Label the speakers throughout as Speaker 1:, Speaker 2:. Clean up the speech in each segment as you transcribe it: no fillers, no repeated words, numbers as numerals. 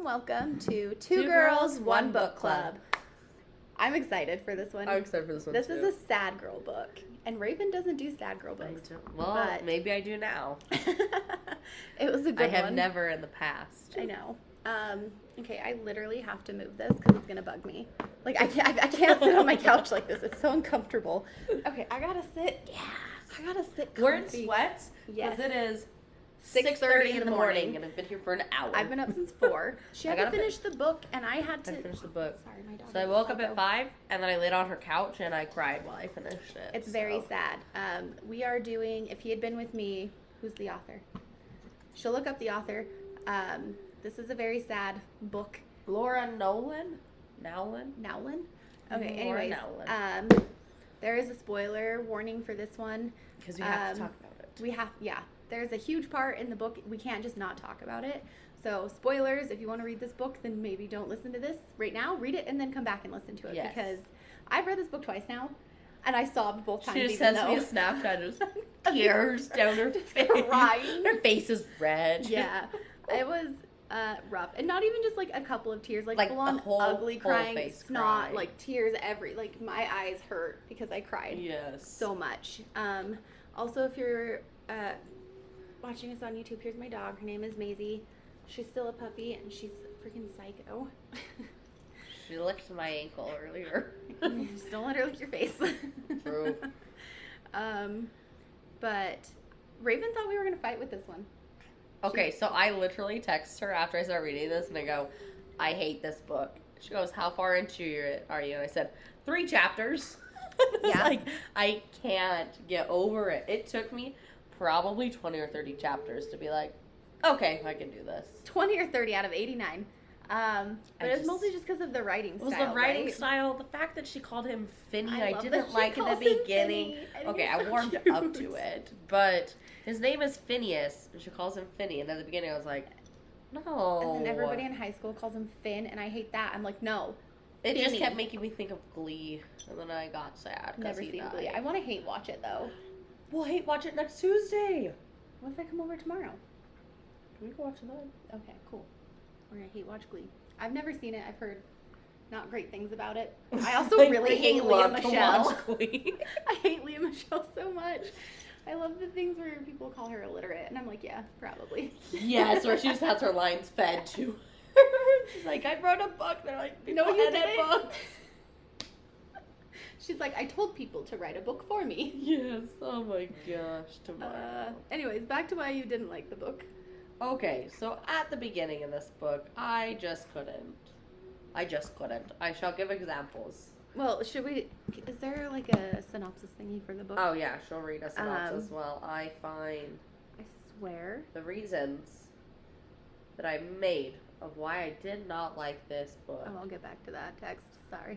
Speaker 1: welcome to Two Girls, One Book Club. I'm excited for this one.
Speaker 2: I'm excited for this one,
Speaker 1: This
Speaker 2: too.
Speaker 1: is a sad girl book, and Raven doesn't do sad girl books.
Speaker 2: Well,
Speaker 1: but
Speaker 2: maybe I do now.
Speaker 1: It was a good one.
Speaker 2: I have never in the past.
Speaker 1: I know. Okay, I literally have to move this because it's going to bug me. Like, I can't sit on my couch like this. It's so uncomfortable. Okay, I gotta sit.
Speaker 2: Yes.
Speaker 1: I gotta sit comfy.
Speaker 2: We're in sweats
Speaker 1: Yes.
Speaker 2: because it is
Speaker 1: 6:30
Speaker 2: in the morning, and I've been here for an hour.
Speaker 1: I've been up since 4. She had to finish the book, and I had to...
Speaker 2: I finished the book.
Speaker 1: Sorry, my dog.
Speaker 2: So I woke up at 5, and then I laid on her couch, and I cried while I finished it.
Speaker 1: It's very sad. We are doing, if he had been with me, who's the author? She'll look up the author. This is a very sad book.
Speaker 2: Laura Nowlin? Nowlin?
Speaker 1: Okay,
Speaker 2: Laura
Speaker 1: anyways.
Speaker 2: Nowlin.
Speaker 1: There is a spoiler warning for this one.
Speaker 2: Because we have to talk about it.
Speaker 1: There's a huge part in the book. We can't just not talk about it. So, spoilers, if you want to read this book, then maybe don't listen to this right now. Read it and then come back and listen to it.
Speaker 2: Yes.
Speaker 1: Because I've read this book twice now, and I sobbed both times.
Speaker 2: She just sends me a Snapchat, just tears down her face.
Speaker 1: Crying.
Speaker 2: Her face is red.
Speaker 1: Yeah. It was rough. And not even just like a couple of tears, like full on
Speaker 2: whole,
Speaker 1: ugly crying,
Speaker 2: face
Speaker 1: snot,
Speaker 2: crying.
Speaker 1: like tears like my eyes hurt because I cried
Speaker 2: Yes.
Speaker 1: so much. Also, if you're watching us on YouTube, here's my dog. Her name is Maisie. She's still a puppy and she's freaking psycho.
Speaker 2: She licked my ankle earlier.
Speaker 1: Just don't let her lick your face.
Speaker 2: True.
Speaker 1: But Raven thought we were gonna fight with this one.
Speaker 2: Okay, so I literally text her after I start reading this, and I go, I hate this book. She goes, how far into it are you? And I said, 3 chapters.
Speaker 1: Yeah.
Speaker 2: Like, I can't get over it. It took me probably 20 or 30 chapters to be like, okay, I can do this.
Speaker 1: 20 or 30 out of 89. But it was mostly just because of the writing style.
Speaker 2: It was the writing
Speaker 1: right?
Speaker 2: style. The fact that she called him Finney, I
Speaker 1: love
Speaker 2: didn't
Speaker 1: that she
Speaker 2: like in the
Speaker 1: calls him
Speaker 2: beginning.
Speaker 1: Finney. I think
Speaker 2: Okay,
Speaker 1: it's
Speaker 2: I
Speaker 1: so
Speaker 2: warmed
Speaker 1: cute.
Speaker 2: up to it. But his name is Phineas, and she calls him Finney. And at the beginning, I was like, no.
Speaker 1: And then everybody in high school calls him Finn, and I hate that. I'm like, no.
Speaker 2: It just
Speaker 1: Finney.
Speaker 2: kept making me think of Glee, and then I got sad.
Speaker 1: Never seen Glee. I want to hate watch it, though.
Speaker 2: We'll hate watch it next Tuesday.
Speaker 1: What if I come over tomorrow?
Speaker 2: Can we go watch it then?
Speaker 1: Okay, cool. We're going to hate watch Glee. I've never seen it. I've heard not great things about it. I also really hate Leah Michelle. I hate Leah Michelle so much. I love the things where people call her illiterate, and I'm like, yeah, probably.
Speaker 2: Yes, where she just has her lines fed to her. She's like, I wrote a book. They're like,
Speaker 1: No, you
Speaker 2: edit
Speaker 1: didn't.
Speaker 2: books.
Speaker 1: She's like, I told people to write a book for me.
Speaker 2: Yes. Oh my gosh. Tomorrow.
Speaker 1: Anyways, back to why you didn't like the book.
Speaker 2: Okay, so at the beginning of this book, I just couldn't. I shall give examples.
Speaker 1: Well, is there like a synopsis thingy for the book?
Speaker 2: Oh yeah, she'll read a synopsis while I find
Speaker 1: I swear.
Speaker 2: the reasons that I made of why I did not like this book.
Speaker 1: Oh, I'll get back to that text. Sorry.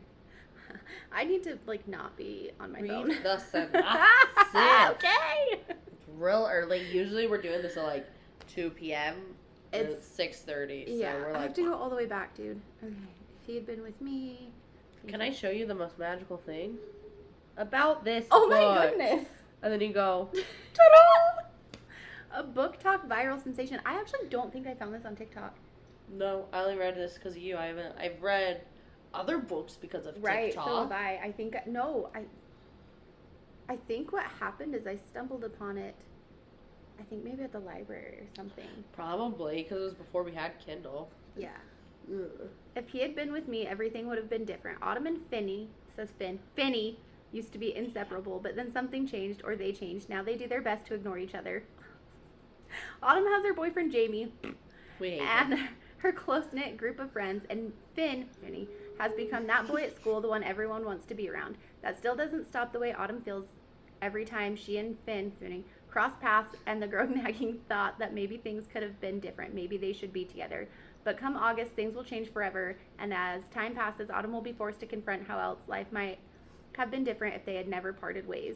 Speaker 1: I need to not be on my
Speaker 2: Read
Speaker 1: phone.
Speaker 2: the synopsis.
Speaker 1: Okay.
Speaker 2: It's real early. Usually we're doing this at 2 p.m. It's 6:30. So
Speaker 1: Yeah,
Speaker 2: we're
Speaker 1: I have to go all the way back, dude. Okay. If he had been with me.
Speaker 2: Can I show you the most magical thing about this
Speaker 1: Oh
Speaker 2: book?
Speaker 1: my goodness.
Speaker 2: And then you go,
Speaker 1: Ta-da! A book talk viral sensation. I actually don't think I found this on TikTok.
Speaker 2: no, I only read this because of you. I've read other books because of
Speaker 1: Right,
Speaker 2: TikTok.
Speaker 1: so have I. I think what happened is I stumbled upon it, I think maybe at the library or something.
Speaker 2: Probably, because it was before we had Kindle.
Speaker 1: Yeah.
Speaker 2: Ugh.
Speaker 1: If he had been with me, everything would have been different. Autumn and Finney used to be inseparable, but then something changed, or they changed. Now they do their best to ignore each other. Autumn has her boyfriend Jamie,
Speaker 2: We hate
Speaker 1: and
Speaker 2: them.
Speaker 1: her close-knit group of friends, and Finney, has become that boy at school, the one everyone wants to be around. That still doesn't stop the way Autumn feels every time she and Finney cross paths, and the nagging thought that maybe things could have been different. Maybe they should be together. But come August, things will change forever, and as time passes, Autumn will be forced to confront how else life might have been different if they had never parted ways.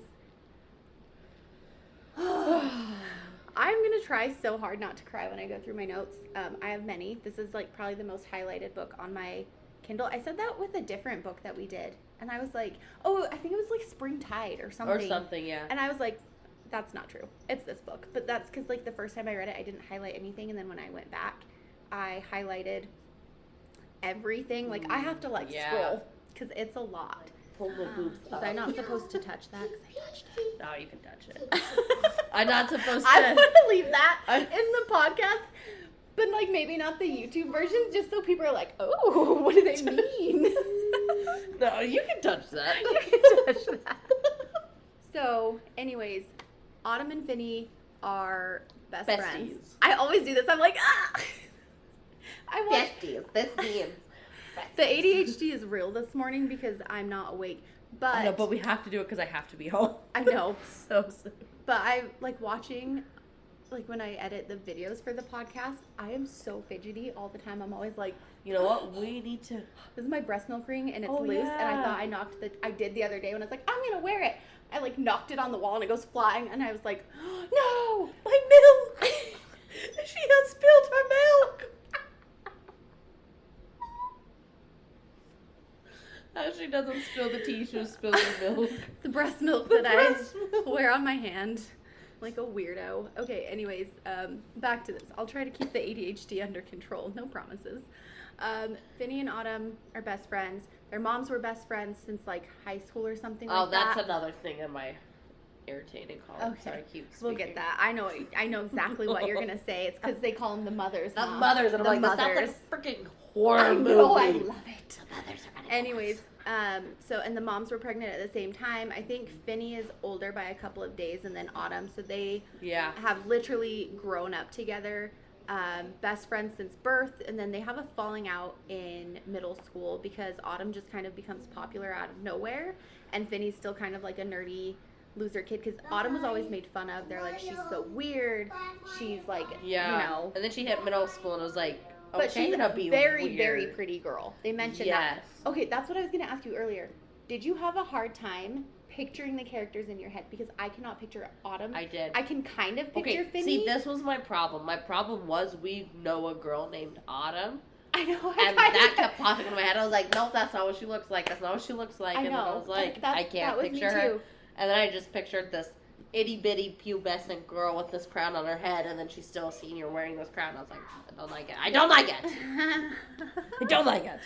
Speaker 1: I'm going to try so hard not to cry when I go through my notes. I have many. This is probably the most highlighted book on my Kindle. I said that with a different book that we did, and I was like, oh, I think it was Spring Tide or something.
Speaker 2: Or something, yeah.
Speaker 1: And I was like, that's not true. It's this book. But that's because the first time I read it, I didn't highlight anything, and then when I went back, I highlighted everything. Like, I have to, like, scroll because it's a lot.
Speaker 2: Pull the boobs
Speaker 1: Was I not supposed to touch that? Because I touched it.
Speaker 2: No, you can touch it. I'm not supposed to.
Speaker 1: I want to leave that in the podcast, but, like, maybe not the YouTube version, just so people are like, oh, what do they mean?
Speaker 2: No, you can touch that.
Speaker 1: You can touch that. So, anyways, Autumn and Finny are best
Speaker 2: Besties.
Speaker 1: friends. I always do this. I'm like, ah!
Speaker 2: Besties.
Speaker 1: The ADHD is real this morning because I'm not awake. But
Speaker 2: I know, but we have to do it because I have to be home.
Speaker 1: I know.
Speaker 2: So soon.
Speaker 1: But I like watching, like when I edit the videos for the podcast, I am so fidgety all the time. I'm always like,
Speaker 2: you know what? We need to.
Speaker 1: This is my breast milk ring and it's
Speaker 2: Oh,
Speaker 1: loose.
Speaker 2: yeah.
Speaker 1: And I thought I did the other day when I was like, I'm going to wear it. I like knocked it on the wall and it goes flying. And I was like, no,
Speaker 2: My milk! She has spilled her milk! She doesn't spill the tea, she just spills the milk.
Speaker 1: the breast milk
Speaker 2: The
Speaker 1: that
Speaker 2: breast
Speaker 1: I
Speaker 2: milk.
Speaker 1: wear on my hand. Like a weirdo. Okay, anyways, back to this. I'll try to keep the ADHD under control. No promises. Finny and Autumn are best friends. Their moms were best friends since like high school or something like that.
Speaker 2: Oh, that's another thing in my irritating column.
Speaker 1: Okay.
Speaker 2: Sorry, keep
Speaker 1: We'll
Speaker 2: speaking.
Speaker 1: get that. I know exactly what you're gonna say. It's because they call them the mothers.
Speaker 2: The
Speaker 1: Mom.
Speaker 2: mothers, and I'm
Speaker 1: The
Speaker 2: like,
Speaker 1: mothers.
Speaker 2: this sounds like a freaking horror
Speaker 1: I
Speaker 2: movie.
Speaker 1: know, I love it.
Speaker 2: The mothers are gonna
Speaker 1: Anyways, so and the moms were pregnant at the same time. I think Finny is older by a couple of days, and then Autumn. So they
Speaker 2: Yeah.
Speaker 1: have literally grown up together, best friends since birth, and then they have a falling out in middle school because Autumn just kind of becomes popular out of nowhere, and Finny's still kind of like a nerdy loser kid because Autumn was always made fun of. They're like, she's so weird. She's like,
Speaker 2: Yeah.
Speaker 1: you know.
Speaker 2: And then she hit middle school and it was like,
Speaker 1: But
Speaker 2: okay,
Speaker 1: she's
Speaker 2: gonna
Speaker 1: a
Speaker 2: be
Speaker 1: very,
Speaker 2: weird.
Speaker 1: very pretty girl. They mentioned that.
Speaker 2: Yes.
Speaker 1: Okay, that's what I was going to ask you earlier. Did you have a hard time picturing the characters in your head? Because I cannot picture Autumn.
Speaker 2: I did.
Speaker 1: I can kind of picture
Speaker 2: Okay,
Speaker 1: Finny.
Speaker 2: see, this was my problem. My problem was we know a girl named Autumn,
Speaker 1: I know.
Speaker 2: and that kept popping in my head. I was like, nope, that's not what she looks like. That's not what she looks like.
Speaker 1: I
Speaker 2: And then I
Speaker 1: know.
Speaker 2: was like,
Speaker 1: That
Speaker 2: I can't
Speaker 1: was me
Speaker 2: picture her.
Speaker 1: too.
Speaker 2: And then I just pictured this itty bitty pubescent girl with this crown on her head, and then she's still a senior wearing this crown. I was like, I don't like it. I don't like it. I don't like it.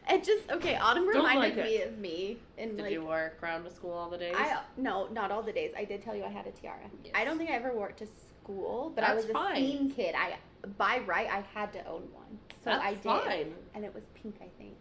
Speaker 1: It just, okay, Autumn
Speaker 2: Don't
Speaker 1: reminded
Speaker 2: like
Speaker 1: me of me. And
Speaker 2: Did
Speaker 1: like,
Speaker 2: you wear a crown to school all the days?
Speaker 1: no, not all the days. I did tell you I had a tiara.
Speaker 2: Yes.
Speaker 1: I don't think I ever wore it to school, but I
Speaker 2: That's
Speaker 1: was a
Speaker 2: fine.
Speaker 1: theme kid. By right, I had to own one. So
Speaker 2: That's
Speaker 1: I did.
Speaker 2: fine.
Speaker 1: And it was pink, I think.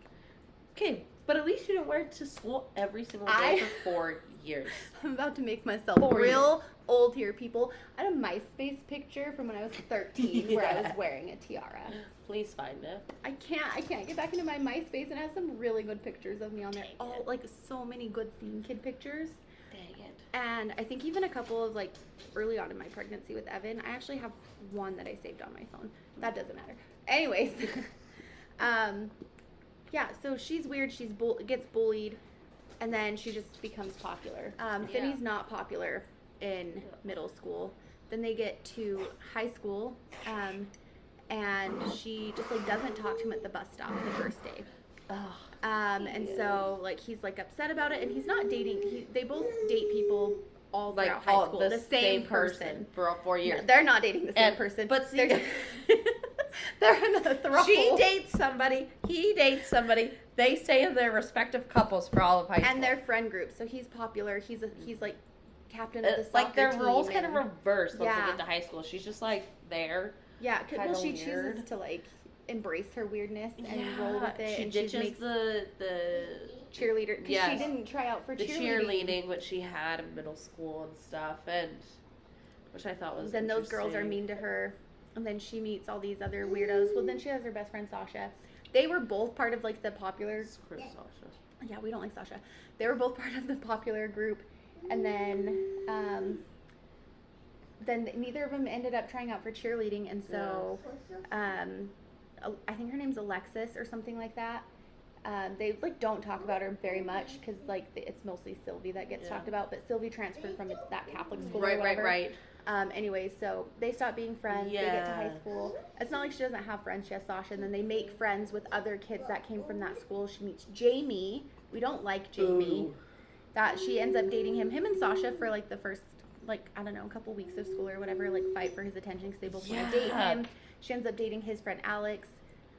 Speaker 2: Okay, but at least you didn't wear it to school every single day
Speaker 1: I-
Speaker 2: for 4 years.
Speaker 1: I'm about to make myself
Speaker 2: 4
Speaker 1: real old here, people. I had a MySpace picture from when I was 13 where I was
Speaker 2: Yeah.
Speaker 1: wearing a tiara.
Speaker 2: Please find it.
Speaker 1: I can't get back into my MySpace, and it has some really good pictures of me on there.
Speaker 2: Dang
Speaker 1: Oh,
Speaker 2: it.
Speaker 1: like so many good theme kid pictures.
Speaker 2: Dang it.
Speaker 1: And I think even a couple of like early on in my pregnancy with Evan, I actually have one that I saved on my phone. That doesn't matter. Anyways, yeah. So she's weird. She's gets bullied, and then she just becomes popular. Finny's not popular in middle school. Then they get to high school, and she just like doesn't talk to him at the bus stop the first day. And so like he's like upset about it, and he's not dating. They both date people all
Speaker 2: Like
Speaker 1: throughout high
Speaker 2: all
Speaker 1: school.
Speaker 2: the
Speaker 1: same person.
Speaker 2: for 4 years.
Speaker 1: No, they're not dating the same
Speaker 2: And-
Speaker 1: person.
Speaker 2: but see-
Speaker 1: they're in a throuple.
Speaker 2: She dates somebody. He dates somebody. They stay in their respective couples for all of high school.
Speaker 1: and their friend group. So he's popular. He's like captain of the
Speaker 2: It's
Speaker 1: soccer
Speaker 2: like their
Speaker 1: team.
Speaker 2: roles kind of
Speaker 1: and-
Speaker 2: reversed once
Speaker 1: Yeah.
Speaker 2: they get to high school. She's just like there.
Speaker 1: Yeah, well,
Speaker 2: kinda
Speaker 1: she
Speaker 2: weird.
Speaker 1: chooses to like embrace her weirdness and roll with it.
Speaker 2: She
Speaker 1: and
Speaker 2: ditches
Speaker 1: makes
Speaker 2: the
Speaker 1: cheerleader because
Speaker 2: yes.
Speaker 1: she didn't try out for
Speaker 2: the
Speaker 1: cheerleading.
Speaker 2: cheerleading which she had in middle school and stuff, and which I thought was
Speaker 1: Then those girls are
Speaker 2: interesting.
Speaker 1: mean to her, and then she meets all these other weirdos. Well, then she has her best friend Sasha. They were both part of like the popular.
Speaker 2: Screw Sasha.
Speaker 1: Yeah, we don't like Sasha. They were both part of the popular group, and then neither of them ended up trying out for cheerleading, and so I think her name's Alexis or something like that. They like don't talk about her very much because like it's mostly Sylvie that gets talked about, but Sylvie transferred from that Catholic school or whatever.
Speaker 2: Right.
Speaker 1: Anyways, so they stop being friends. They get to high
Speaker 2: Yes.
Speaker 1: school. It's not like she doesn't have friends. She has Sasha, and then they make friends with other kids that came from that school. She meets Jamie. We don't like Jamie.
Speaker 2: Ooh.
Speaker 1: That she ends up dating him. Him and Sasha for like the first I don't know, a couple weeks of school or whatever, like fight for his attention because they both want to date
Speaker 2: Yeah.
Speaker 1: him. She ends up dating his friend Alex.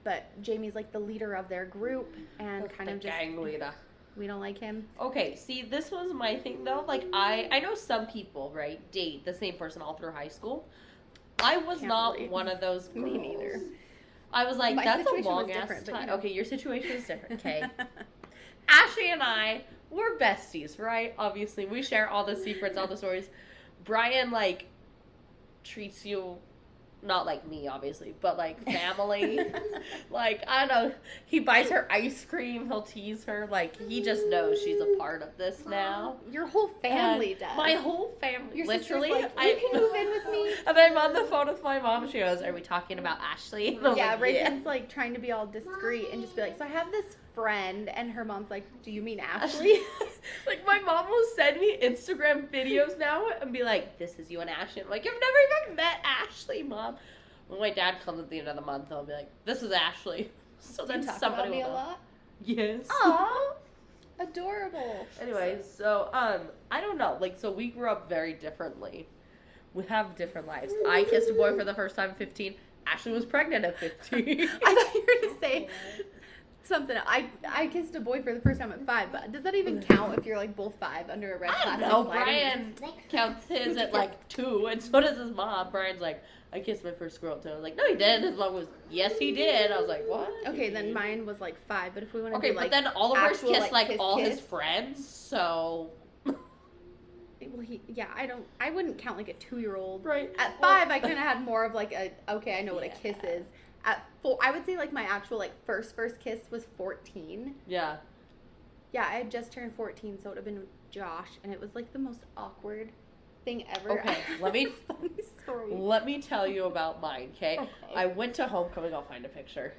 Speaker 1: but Jamie's like the leader of their group and kind
Speaker 2: the
Speaker 1: of just
Speaker 2: gang leader.
Speaker 1: we don't like him.
Speaker 2: Okay, see, this was my thing though. Like, I know some people, right, date the same person all through high school. I was
Speaker 1: Can't
Speaker 2: not
Speaker 1: relate.
Speaker 2: one of those girls.
Speaker 1: Me neither.
Speaker 2: I was like,
Speaker 1: My
Speaker 2: that's a
Speaker 1: situation was
Speaker 2: long ass
Speaker 1: different, but
Speaker 2: time.
Speaker 1: you know.
Speaker 2: Okay, your situation is different. Okay. Ashley and I, we're besties, right? Obviously, we share all the secrets, all the stories. Brian, like, treats you not like me, obviously, but like family. Like, I don't know. He buys her ice cream. He'll tease her. Like, he just knows she's a part of this now.
Speaker 1: Your whole family
Speaker 2: And
Speaker 1: does.
Speaker 2: My whole family.
Speaker 1: Your
Speaker 2: literally.
Speaker 1: sister's like, you can move in with me.
Speaker 2: And I'm on the phone with my mom. She goes, "Are we talking about Ashley?" And I'm
Speaker 1: Yeah,
Speaker 2: like,
Speaker 1: Reagan's like trying to be all discreet and just be like, so I have this friend, and her mom's like, do you mean Ashley?
Speaker 2: Like, my mom will send me Instagram videos now and be like, "This is you and Ashley." I'm like, "I've never even met Ashley, Mom." When my dad comes at the end of the month, I'll be like, "This is Ashley." So
Speaker 1: Do you
Speaker 2: then
Speaker 1: talk
Speaker 2: somebody
Speaker 1: about me
Speaker 2: will
Speaker 1: a
Speaker 2: know.
Speaker 1: lot?
Speaker 2: Yes.
Speaker 1: Aw, adorable.
Speaker 2: Anyways, so I don't know. Like, so we grew up very differently. We have different lives. I kissed a boy for the first time at 15. Ashley was pregnant at 15.
Speaker 1: I thought you were gonna say something. I kissed a boy for the first time at 5, but does that even count if you're like both 5 under a red
Speaker 2: I don't
Speaker 1: plastic
Speaker 2: know.
Speaker 1: slide?
Speaker 2: Brian counts his at like 2, and so does his mom. Brian's like, "I kissed my first girl too." I was like, "No, he didn't." His mom was, "Yes, he did." I was like, "What?"
Speaker 1: Okay, then mine was like 5, but if we want to
Speaker 2: Okay,
Speaker 1: do
Speaker 2: but
Speaker 1: like
Speaker 2: then all of ours
Speaker 1: actual,
Speaker 2: kissed like
Speaker 1: kiss,
Speaker 2: all his
Speaker 1: kiss.
Speaker 2: friends, so
Speaker 1: Well, I wouldn't count like a 2-year-old.
Speaker 2: right.
Speaker 1: At 5, I kind of had more of like I know what a kiss
Speaker 2: Yeah.
Speaker 1: is. At 4, I would say like my actual like first kiss was 14.
Speaker 2: Yeah.
Speaker 1: Yeah, I had just turned 14, so it would have been with Josh, and it was like the most awkward thing ever.
Speaker 2: Okay, let me
Speaker 1: Funny story.
Speaker 2: let me tell you about mine. Okay,
Speaker 1: Okay.
Speaker 2: I went to homecoming. I'll find a picture,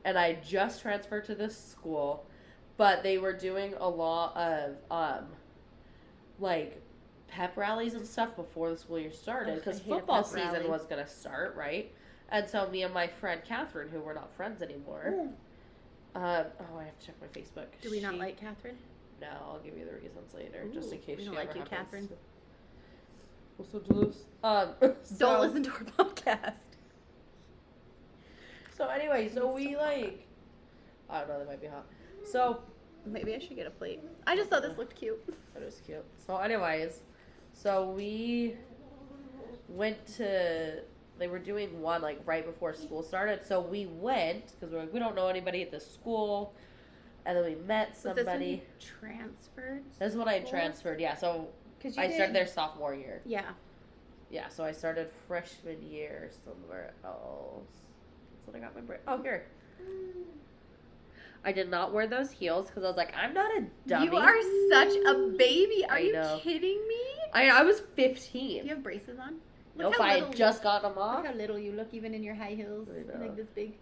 Speaker 2: and I just transferred to this school, but they were doing a lot of like pep rallies and stuff before the school year started
Speaker 1: Ugh,
Speaker 2: because
Speaker 1: I hate a
Speaker 2: football
Speaker 1: pep
Speaker 2: season
Speaker 1: rally.
Speaker 2: was gonna start, right? And so me and my friend Catherine, who were not friends anymore, oh, I have to check my Facebook.
Speaker 1: Do we not
Speaker 2: She-
Speaker 1: like Catherine?
Speaker 2: No, I'll give you the reasons later, just in
Speaker 1: Ooh,
Speaker 2: case
Speaker 1: we
Speaker 2: she
Speaker 1: don't like
Speaker 2: ever
Speaker 1: you,
Speaker 2: happens
Speaker 1: Catherine.
Speaker 2: to- Well, so Duluth. So,
Speaker 1: Don't listen to our podcast.
Speaker 2: So anyway, so we like, I don't know, that might be hot. So
Speaker 1: Maybe I should get a plate. I just thought this looked cute.
Speaker 2: that was cute. So anyways, so we went to. They were doing one like right before school started, so we went because we're like we don't know anybody at the school, and then we met
Speaker 1: Was this when
Speaker 2: somebody.
Speaker 1: you transferred?
Speaker 2: This is when I
Speaker 1: schools?
Speaker 2: transferred. Yeah, so
Speaker 1: 'Cause you
Speaker 2: I
Speaker 1: did-
Speaker 2: started there sophomore year.
Speaker 1: Yeah.
Speaker 2: Yeah, so I started freshman year somewhere else. That's when I got my break. Oh, here. I did not wear those heels because I was like, I'm not a dummy.
Speaker 1: You are such a baby. Are
Speaker 2: I
Speaker 1: you
Speaker 2: know.
Speaker 1: kidding me?
Speaker 2: I was
Speaker 1: Do
Speaker 2: 15.
Speaker 1: you have braces on?
Speaker 2: Nope,
Speaker 1: how
Speaker 2: I
Speaker 1: little
Speaker 2: had just gotten them
Speaker 1: Look
Speaker 2: off.
Speaker 1: how little you look, even in your high heels.
Speaker 2: I know.
Speaker 1: Like this big,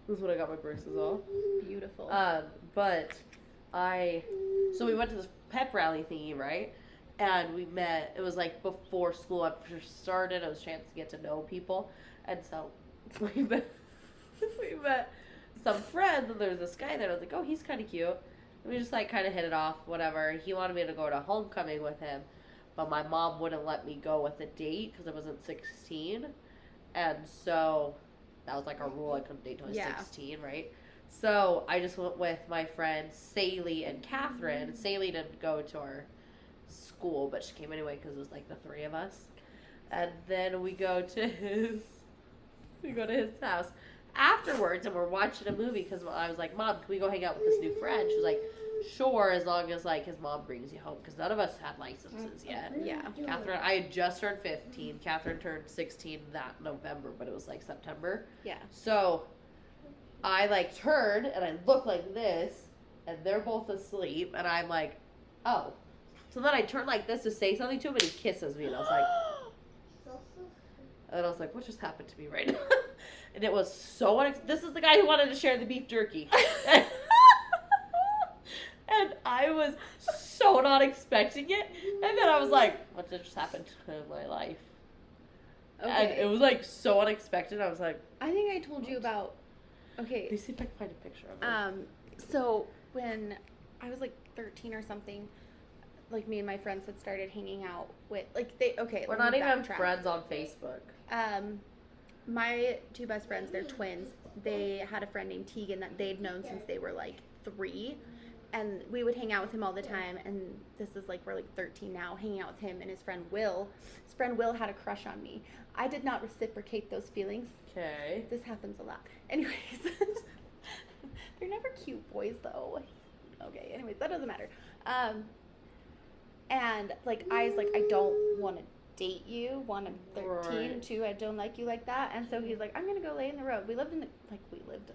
Speaker 2: This is when I got my braces off.
Speaker 1: beautiful.
Speaker 2: But so we went to this pep rally thingy, right? And we met, it was like before school after started, it was a chance to get to know people. And so we met some friends, and there was this guy there. I was like, oh, he's kind of cute. And we just like kind of hit it off, whatever. He wanted me to go to homecoming with him, but my mom wouldn't let me go with a date because I wasn't 16. And so that was like a rule. I couldn't date till I was
Speaker 1: Yeah.
Speaker 2: 16, right? So I just went with my friends Saley and Catherine. Saley didn't go to our school, but she came anyway because it was like the 3 of us. And then we go to his house afterwards, and we're watching a movie because I was like, Mom, can we go hang out with this new friend? She was like, sure, as long as like his mom brings you home, because none of us had licenses yet.
Speaker 1: Yeah.
Speaker 2: Catherine, I had just turned 15. Catherine turned 16 that November, but it was like September.
Speaker 1: Yeah.
Speaker 2: So I like turn and I look like this, and they're both asleep, and I'm like, oh. So then I turn like this to say something to him, and he kisses me, and I was like, and I was like, what just happened to me right now? And it was so this is the guy who wanted to share the beef jerky. And I was so not expecting it. And then I was like, what just happened in my life? And it was like so unexpected. I was like,
Speaker 1: I think I told you about. Okay.
Speaker 2: let me see if I can find a picture of him.
Speaker 1: So when I was like 13 or something, like me and my friends had started hanging out with like they. Okay.
Speaker 2: We're
Speaker 1: let
Speaker 2: not
Speaker 1: me
Speaker 2: even
Speaker 1: backtrack.
Speaker 2: friends on Facebook.
Speaker 1: My 2 best friends, they're twins. they had a friend named Tegan that they'd known since they were like 3. And we would hang out with him all the time. And this is like, we're like 13 now, hanging out with him and his friend Will. His friend Will had a crush on me. I did not reciprocate those feelings.
Speaker 2: Okay.
Speaker 1: This happens a lot. Anyways, they're never cute boys though. Okay, anyways, that doesn't matter. And like, I was like, I don't want to date you. 1, I'm 13.
Speaker 2: Right.
Speaker 1: 2, I don't like you like that. And so he's like, I'm gonna go lay in the road.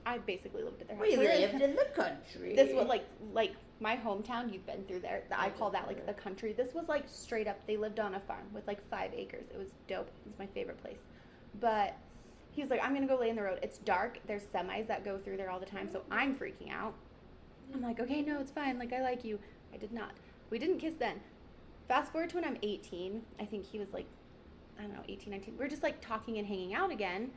Speaker 1: I basically lived at their house.
Speaker 2: We lived in the country.
Speaker 1: This was like my hometown. You've been through there. I call that like the country. This was like straight up. They lived on a farm with like 5 acres. It was dope. It was my favorite place. But he's like, I'm gonna go lay in the road. It's dark. There's semis that go through there all the time. So I'm freaking out. I'm like, okay, no, it's fine. Like, I like you. I did not. We didn't kiss then. Fast forward to when I'm 18. I think he was like, I don't know, 18, 19. We're just like talking and hanging out again.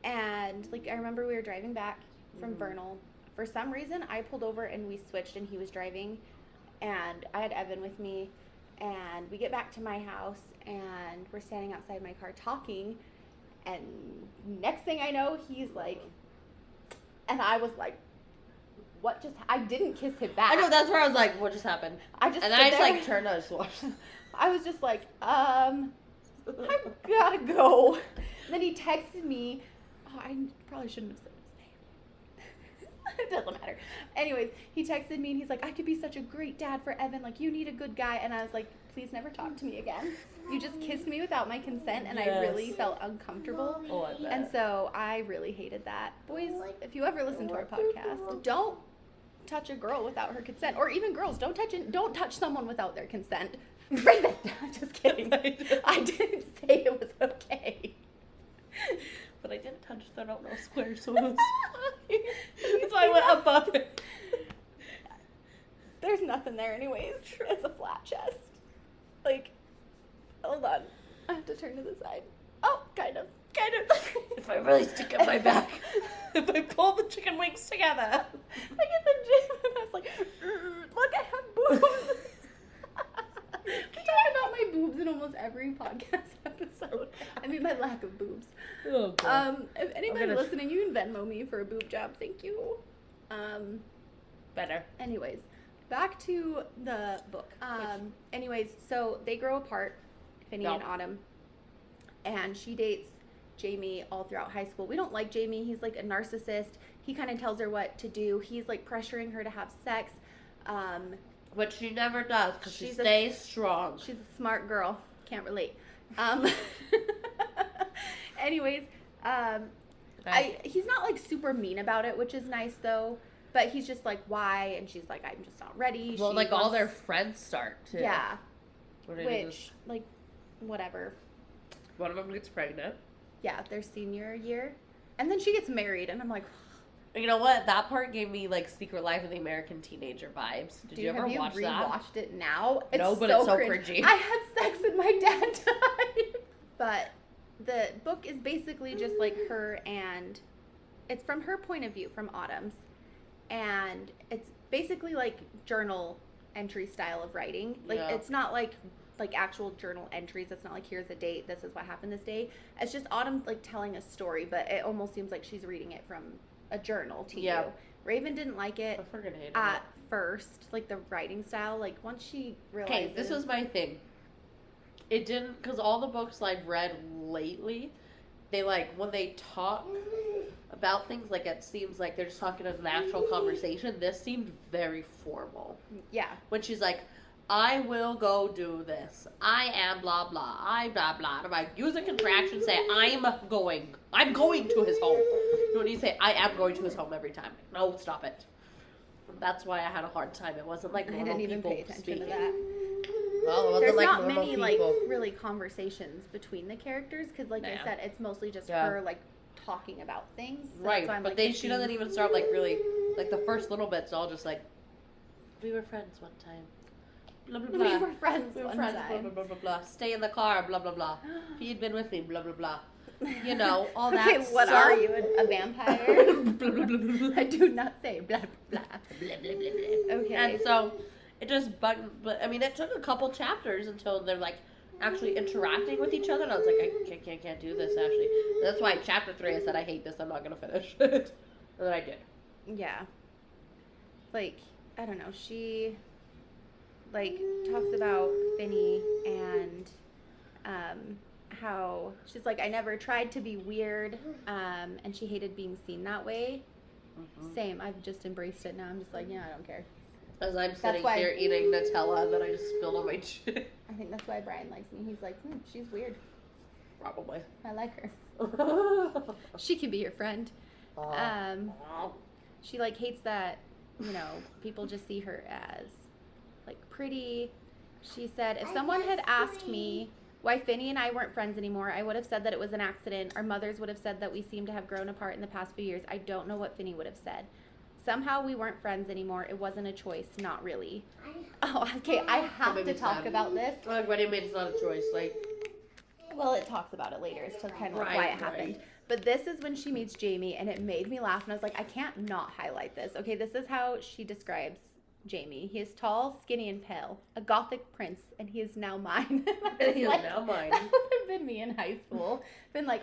Speaker 1: And like, I remember we were driving back from Vernal. For some reason, I pulled over and we switched and he was driving. And I had Evan with me. And we get back to my house and we're standing outside my car talking. And next thing I know, he's like, and I was like, what just, I didn't kiss him back.
Speaker 2: I know, that's where I was like, what just happened?
Speaker 1: I just,
Speaker 2: and then I just like turned on his watch.
Speaker 1: I was just like, I gotta go. And then he texted me. Oh, I probably shouldn't have said his name. It doesn't matter. Anyways, he texted me and he's like, I could be such a great dad for Evan. Like, you need a good guy. And I was like, please never talk to me again. You just kissed me without my consent, and I really felt uncomfortable.
Speaker 2: Oh, I bet.
Speaker 1: And so I really hated that. Boys, if you ever listen to our podcast, don't touch a girl without her consent. Or even girls, don't touch someone without their consent. Raven! Just kidding. I didn't say it was okay.
Speaker 2: But I didn't touch the no square, so it was fine. So I went above it.
Speaker 1: There's nothing there anyways. It's a flat chest. Like, hold on. I have to turn to the side. Oh, kind of.
Speaker 2: If I really stick up my back, if I pull the chicken wings together.
Speaker 1: I get the gym and I was like, look, I have boobs. We talk about my boobs in almost every podcast episode. I mean, my lack of boobs.
Speaker 2: Oh, God.
Speaker 1: If anybody listening, you can Venmo me for a boob job. Thank you.
Speaker 2: Better.
Speaker 1: Anyways, back to the book. Anyways, so they grow apart, Finney and Autumn, and she dates Jamie all throughout high school. We don't like Jamie. He's like a narcissist. He kind of tells her what to do. He's like pressuring her to have sex.
Speaker 2: But she never does because she stays strong.
Speaker 1: She's a smart girl. Can't relate. Anyways, he's not like super mean about it, which is nice though. But he's just like, why? And she's like, I'm just not ready.
Speaker 2: Well, like all their friends start too.
Speaker 1: Yeah. Which, like, whatever.
Speaker 2: One of them gets pregnant.
Speaker 1: Yeah, their senior year. And then she gets married, and I'm like...
Speaker 2: You know what? That part gave me, like, Secret Life of the American Teenager vibes. Did you ever watch that?
Speaker 1: Have you rewatched it now?
Speaker 2: No, but it's so cringy.
Speaker 1: I had sex and my dad died. But the book is basically just, like, her and... It's from her point of view, from Autumn's. And it's basically, like, journal entry style of writing. Like, it's not, like actual journal entries. It's not like, here's a date, this is what happened this day. It's just Autumn like telling a story, but it almost seems like she's reading it from a journal to you. Raven didn't like it at first, like the writing style. Like once she realized.
Speaker 2: Okay, this was my thing. It didn't, because all the books I've read lately, they like when they talk about things, like it seems like they're just talking in a natural conversation. This seemed very formal.
Speaker 1: Yeah.
Speaker 2: When she's like, I will go do this. I am blah blah. I blah blah. I'm like, use a contraction. Say I'm going to his home. You know when you say I am going to his home every time. No, stop it. That's why I had a hard time. It wasn't like normal
Speaker 1: I didn't even
Speaker 2: people
Speaker 1: pay attention
Speaker 2: speaking.
Speaker 1: to that.
Speaker 2: Well,
Speaker 1: there's
Speaker 2: like
Speaker 1: not many
Speaker 2: people.
Speaker 1: like really conversations between the characters because, like I said, it's mostly just her like talking about things. So
Speaker 2: right,
Speaker 1: but
Speaker 2: like, she doesn't even start like really like the first little bit's all just like we were friends one time. Blah, blah, blah.
Speaker 1: We were friends one time.
Speaker 2: Blah, blah, blah, blah, blah. Stay in the car, blah, blah, blah. If he'd been with me, blah, blah, blah. You know, all that
Speaker 1: okay, what
Speaker 2: stuff.
Speaker 1: are you, a vampire?
Speaker 2: Blah, blah, blah, blah, blah.
Speaker 1: I do not say blah, blah, blah, blah, blah, blah. Okay.
Speaker 2: And so, it just bugged, but I mean, it took a couple chapters until they're like actually interacting with each other, and I was like, I can't do this, actually. And that's why in chapter 3 I said, I hate this, I'm not going to finish it. And then I did.
Speaker 1: Yeah. Like, I don't know, she, like, talks about Finney and, how she's like, I never tried to be weird, and she hated being seen that way.
Speaker 2: Mm-hmm.
Speaker 1: Same, I've just embraced it now. I'm just like, yeah, I don't care.
Speaker 2: As I'm sitting here eating Nutella and then I just spilled on my chin.
Speaker 1: I think that's why Brian likes me. He's like, she's weird.
Speaker 2: Probably.
Speaker 1: I like her. She can be your friend. She, like, hates that, you know, people just see her as, like, pretty. She said, if someone had asked me why Finney and I weren't friends anymore, I would have said that it was an accident. Our mothers would have said that we seemed to have grown apart in the past few years. I don't know what Finney would have said. Somehow we weren't friends anymore. It wasn't a choice. Not really. Oh, okay. I have to talk about this.
Speaker 2: Like, what do you mean it's not a choice? Like,
Speaker 1: well, it talks about it later. It's kind of like why it happened. But this is when she meets Jamie, and it made me laugh. And I was like, I can't not highlight this. Okay, this is how she describes Jamie. He is tall, skinny, and pale. A gothic prince, and he is now mine.
Speaker 2: He is now mine.
Speaker 1: That would have been me in high school. Been like,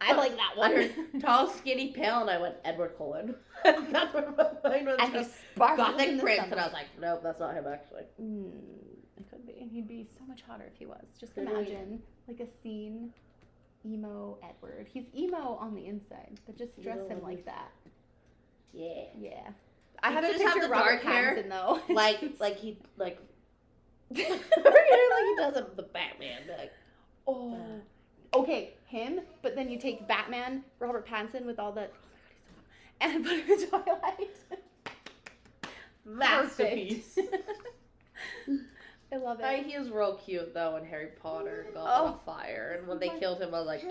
Speaker 1: I like that one.
Speaker 2: I heard tall, skinny, pale, and I went Edward Cullen. That's what my mind was.
Speaker 1: And he sparkles
Speaker 2: Gothic
Speaker 1: in the
Speaker 2: prince,
Speaker 1: sunlight.
Speaker 2: and I was like, nope, that's not him actually.
Speaker 1: It could be. And he'd be so much hotter if he was. Just
Speaker 2: Could
Speaker 1: imagine, like, a scene, emo Edward. He's emo on the inside, but just dress him like that.
Speaker 2: Yeah.
Speaker 1: Yeah. I have to
Speaker 2: just have
Speaker 1: picture
Speaker 2: the
Speaker 1: Robert
Speaker 2: dark hair,
Speaker 1: Pattinson, though.
Speaker 2: like he like he does it with the Batman. Like,
Speaker 1: oh, okay, him. But then you take Batman, Robert Pattinson with all the, and put him in Twilight.
Speaker 2: masterpiece.
Speaker 1: I love it.
Speaker 2: He was real cute though in Harry Potter, Goblet of Fire, and when they killed him, I was like,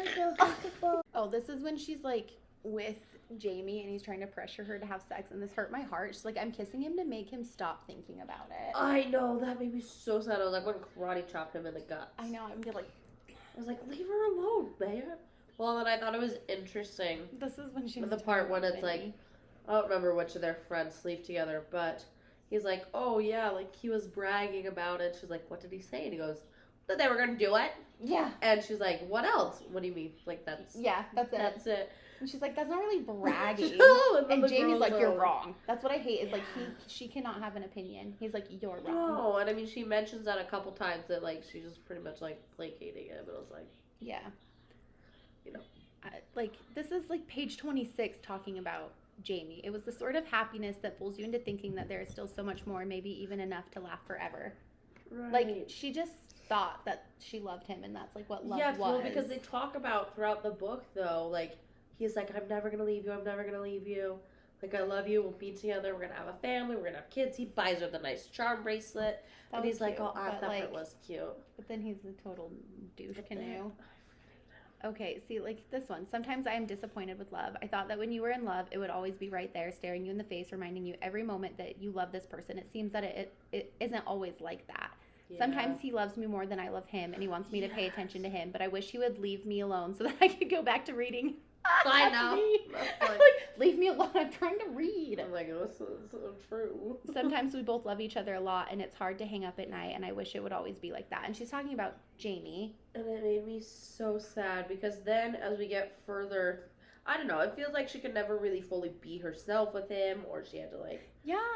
Speaker 1: oh, this is when she's like with Jamie and he's trying to pressure her to have sex, and this hurt my heart. She's like, I'm kissing him to make him stop thinking about it.
Speaker 2: I know, that made me so sad. I was like, when karate chopped him in the guts.
Speaker 1: I know, I'm like,
Speaker 2: I was like, leave her alone, man. Well, then I thought it was interesting.
Speaker 1: This is when she's
Speaker 2: the part when it's like, I don't remember which of their friends sleep together, but he's like, oh yeah, like he was bragging about it. She's like, what did he say? And he goes, that they were gonna do it.
Speaker 1: Yeah.
Speaker 2: And she's like, what else? What do you mean? Like that's it. That's it.
Speaker 1: And she's like, that's not really bragging.
Speaker 2: No,
Speaker 1: and Jamie's like, you're wrong. That's what I hate is like she cannot have an opinion. He's like, you're wrong.
Speaker 2: No, and I mean she mentions that a couple times that like she's just pretty much like placating him, and I was like,
Speaker 1: yeah,
Speaker 2: you know,
Speaker 1: like this is like page 26 talking about Jamie. It was the sort of happiness that fools you into thinking that there is still so much more, maybe even enough to laugh forever.
Speaker 2: Right.
Speaker 1: Like she just thought that she loved him, and that's like what love was.
Speaker 2: Well, because they talk about throughout the book though, like he's like, I'm never gonna leave you. I'm never gonna leave you. Like I love you. We'll be together. We're gonna have a family. We're gonna have kids. He buys her the nice charm bracelet, and he's like, oh, that part was cute.
Speaker 1: But then he's a total douche canoe. Okay, see, like this one. Sometimes I am disappointed with love. I thought that when you were in love, it would always be right there, staring you in the face, reminding you every moment that you love this person. It seems that it isn't always like that. Yeah. Sometimes he loves me more than I love him, and he wants me to pay attention to him, but I wish he would leave me alone so that I could go back to reading.
Speaker 2: I know.
Speaker 1: Like, leave me alone. I'm trying to read.
Speaker 2: I'm like, this is so true.
Speaker 1: Sometimes we both love each other a lot, and it's hard to hang up at night, and I wish it would always be like that. And she's talking about Jamie.
Speaker 2: And it made me so sad because then as we get further, I don't know, it feels like she could never really fully be herself with him, or she had to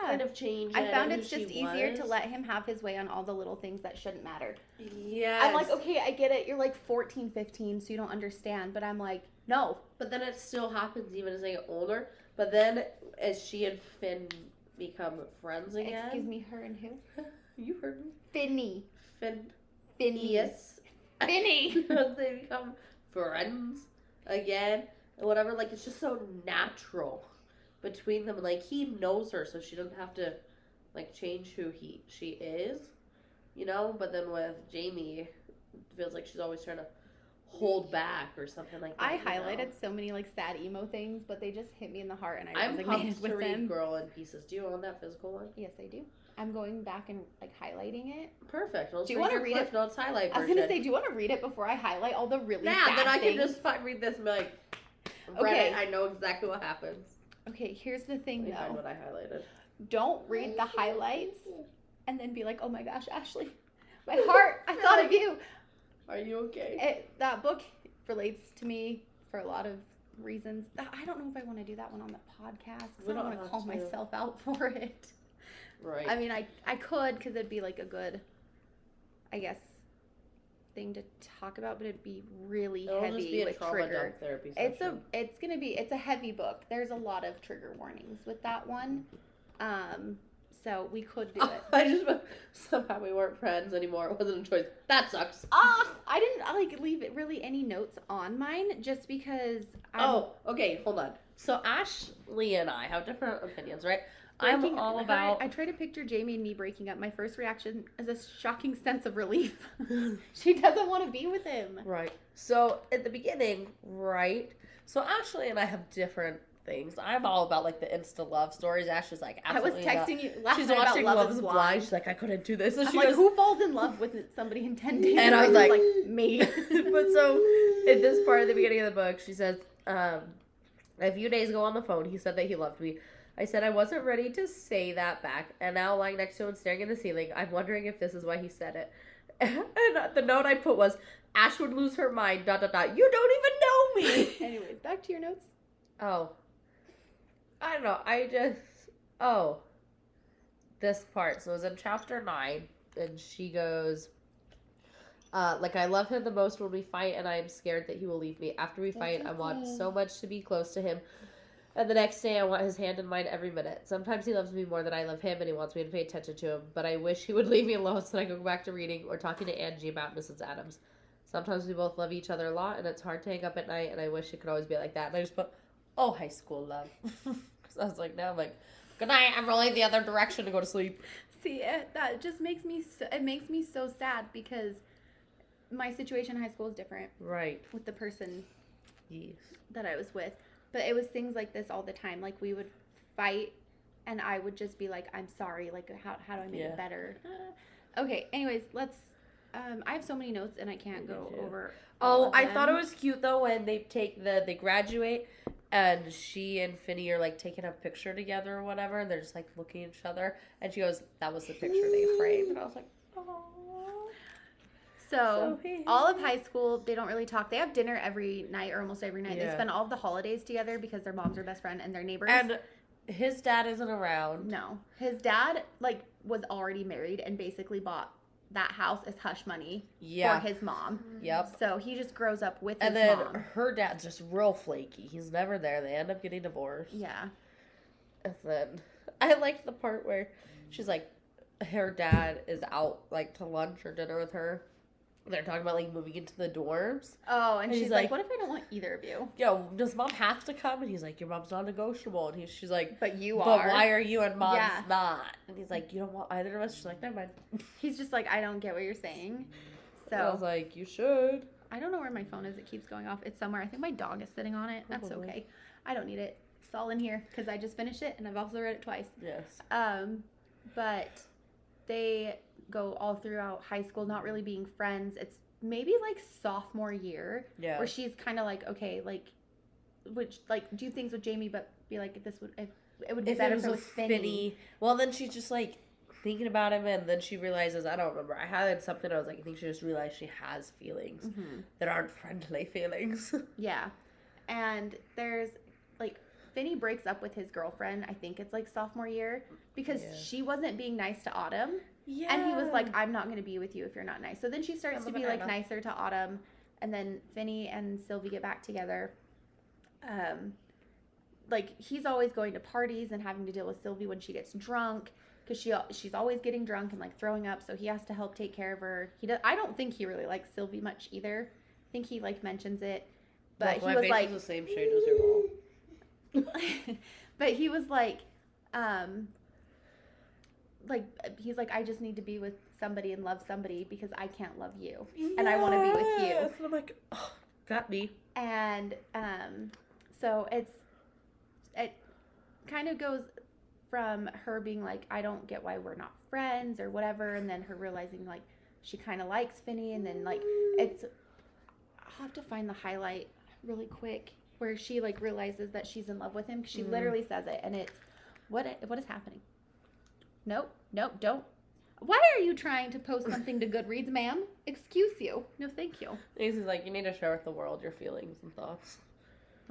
Speaker 2: kind of change.
Speaker 1: I found it's just easier to let him have his way on all the little things that shouldn't matter.
Speaker 2: Yeah.
Speaker 1: I'm like, okay, I get it. You're like 14, 15, so you don't understand. But I'm like, no.
Speaker 2: But then it still happens even as they get older. But then as she and Finn become friends again.
Speaker 1: Excuse me, her and who?
Speaker 2: You heard me.
Speaker 1: Finny.
Speaker 2: Finny. Yes.
Speaker 1: Finny.
Speaker 2: They become friends again. And whatever, like, it's just so natural between them. Like, he knows her, so she doesn't have to, like, change who she is, you know? But then with Jamie, it feels like she's always trying to hold back or something like that.
Speaker 1: I highlighted so many, like, sad emo things, but they just hit me in the heart, and
Speaker 2: I'm pumped to read
Speaker 1: them.
Speaker 2: Girl in Pieces. Do you own that physical one?
Speaker 1: Yes, I do. I'm going back and, like, highlighting it.
Speaker 2: Perfect. Let's
Speaker 1: do you want to read
Speaker 2: Cliff
Speaker 1: it?
Speaker 2: Notes highlight version.
Speaker 1: I was going to say, do you want to read it before I highlight all the really sad
Speaker 2: then I
Speaker 1: things?
Speaker 2: can just read this and be like,
Speaker 1: okay.
Speaker 2: I know exactly what happens.
Speaker 1: Okay, here's the thing,
Speaker 2: Let me
Speaker 1: though.
Speaker 2: find what I highlighted.
Speaker 1: Don't read the highlights and then be like, oh my gosh, Ashley, my heart, I thought of you.
Speaker 2: Are you okay?
Speaker 1: That book relates to me for a lot of reasons. I don't know if I want to do that one on the podcast.
Speaker 2: We
Speaker 1: I don't
Speaker 2: don't
Speaker 1: want to
Speaker 2: have
Speaker 1: call
Speaker 2: to.
Speaker 1: myself out for it.
Speaker 2: Right.
Speaker 1: I mean, I could, because it'd be like a good, I guess, thing to talk about, but it'd be really
Speaker 2: It'll
Speaker 1: heavy
Speaker 2: just be a
Speaker 1: with
Speaker 2: trauma
Speaker 1: trigger.
Speaker 2: dump therapy session.
Speaker 1: It's a heavy book. There's a lot of trigger warnings with that one. So we could do it.
Speaker 2: I just somehow we weren't friends anymore. It wasn't a choice. That sucks.
Speaker 1: I didn't leave it really any notes on mine just because.
Speaker 2: Okay, hold on. So Ashley and I have different opinions, right?
Speaker 1: Breaking
Speaker 2: I'm all
Speaker 1: her-
Speaker 2: about.
Speaker 1: I try to picture Jamie and me breaking up. My first reaction is a shocking sense of relief. She doesn't want to be with him.
Speaker 2: Right. So at the beginning, right? So Ashley and I have different things. I'm all about like the Insta love stories. Ashley's like,
Speaker 1: I was
Speaker 2: absolutely not.
Speaker 1: texting you last
Speaker 2: She's
Speaker 1: night about
Speaker 2: watching
Speaker 1: Love
Speaker 2: Love
Speaker 1: is
Speaker 2: is
Speaker 1: Blind.
Speaker 2: Blind. She's like, I couldn't do this. So
Speaker 1: I'm
Speaker 2: she
Speaker 1: like,
Speaker 2: goes,
Speaker 1: who falls in love with somebody in 10 days?
Speaker 2: And I was like,
Speaker 1: me.
Speaker 2: But so in this part at the beginning of the book, she says, a few days ago on the phone, he said that he loved me. I said I wasn't ready to say that back, and now lying next to him staring at the ceiling, I'm wondering if this is why he said it. And the note I put was, Ash would lose her mind, ... You don't even know me!
Speaker 1: Anyways, back to your notes.
Speaker 2: Oh. I don't know, this part. So it was in chapter 9, and she goes, I love him the most when we fight, and I am scared that he will leave me. After we fight, I want so much to be close to him. And the next day, I want his hand in mine every minute. Sometimes he loves me more than I love him, and he wants me to pay attention to him. But I wish he would leave me alone so that I could go back to reading or talking to Angie about Mrs. Adams. Sometimes we both love each other a lot, and it's hard to hang up at night, and I wish it could always be like that. And I just put, oh, high school love. Because I was like, now I'm like, good night, I'm rolling the other direction to go to sleep.
Speaker 1: See, that just makes me so sad because my situation in high school is different.
Speaker 2: Right.
Speaker 1: With the person
Speaker 2: Yes.
Speaker 1: that I was with. But it was things like this all the time. Like, we would fight, and I would just be like, I'm sorry. Like, how do I make it better? Okay, anyways, let's... I have so many notes, and I can't go over all of
Speaker 2: I
Speaker 1: them.
Speaker 2: thought it was cute, though, when they graduate, and she and Finney are, like, taking a picture together or whatever, and they're just, like, looking at each other, and she goes, that was the picture they framed. And I was like, oh.
Speaker 1: So, all of high school, they don't really talk. They have dinner every night or almost every night.
Speaker 2: Yeah.
Speaker 1: They spend all of the holidays together because their moms are best friend and their neighbors.
Speaker 2: And his dad isn't around.
Speaker 1: No. His dad, was already married and basically bought that house as hush money for his mom.
Speaker 2: Yep.
Speaker 1: So, he just grows up with
Speaker 2: And
Speaker 1: his
Speaker 2: then
Speaker 1: mom.
Speaker 2: her dad's just real flaky. He's never there. They end up getting divorced.
Speaker 1: Yeah.
Speaker 2: And then I liked the part where she's like, her dad is out, to lunch or dinner with her. They're talking about, moving into the dorms.
Speaker 1: Oh, and she's
Speaker 2: he's
Speaker 1: like,
Speaker 2: like,
Speaker 1: what if I don't want either of you?
Speaker 2: Yo, does mom have to come? And he's like, your mom's non-negotiable. And she's like,
Speaker 1: But you
Speaker 2: but
Speaker 1: are.
Speaker 2: why are you and mom's
Speaker 1: Yeah.
Speaker 2: not? And he's like, you don't want either of us? She's like, never mind.
Speaker 1: He's just like, I don't get what you're saying.
Speaker 2: So I was
Speaker 1: So,
Speaker 2: like, you should.
Speaker 1: I don't know where my phone is. It keeps going off. It's somewhere. I think my dog is sitting on it. That's
Speaker 2: Probably.
Speaker 1: okay. I don't need it. It's all in here because I just finished it and I've also read it twice.
Speaker 2: Yes.
Speaker 1: But they go all throughout high school not really being friends. It's maybe sophomore year where she's kind of okay, do things with Jamie, but be like, if it would be better if it was Finney.
Speaker 2: Well, then she's just thinking about him, and then she realizes, I don't remember, I had something, I was like, I think she just realized she has feelings that aren't friendly feelings.
Speaker 1: Yeah. And there's Finney breaks up with his girlfriend, I think it's sophomore year, because she wasn't being nice to Autumn.
Speaker 2: Yeah.
Speaker 1: And he was like, I'm not going to be with you if you're not nice. So then she starts to be
Speaker 2: banana.
Speaker 1: nicer to Autumn. And then Finney and Sylvie get back together. He's always going to parties and having to deal with Sylvie when she gets drunk. Because she's always getting drunk and throwing up. So he has to help take care of her. I don't think he really likes Sylvie much either. I think he mentions it. But he was
Speaker 2: face is the same shade as your wall.
Speaker 1: but he was he's like, I just need to be with somebody and love somebody because I can't love you. And I want to be with you.
Speaker 2: And I'm like, oh, got me.
Speaker 1: And so it kind of goes from her being like, I don't get why we're not friends or whatever, and then her realizing she kind of likes Finney, and then it's, I'll have to find the highlight really quick where she realizes that she's in love with him, because she literally says it, and it's what is happening? Nope, don't. Why are you trying to post something to Goodreads, ma'am? Excuse you. No, thank you.
Speaker 2: He's like, you need to share with the world your feelings and thoughts.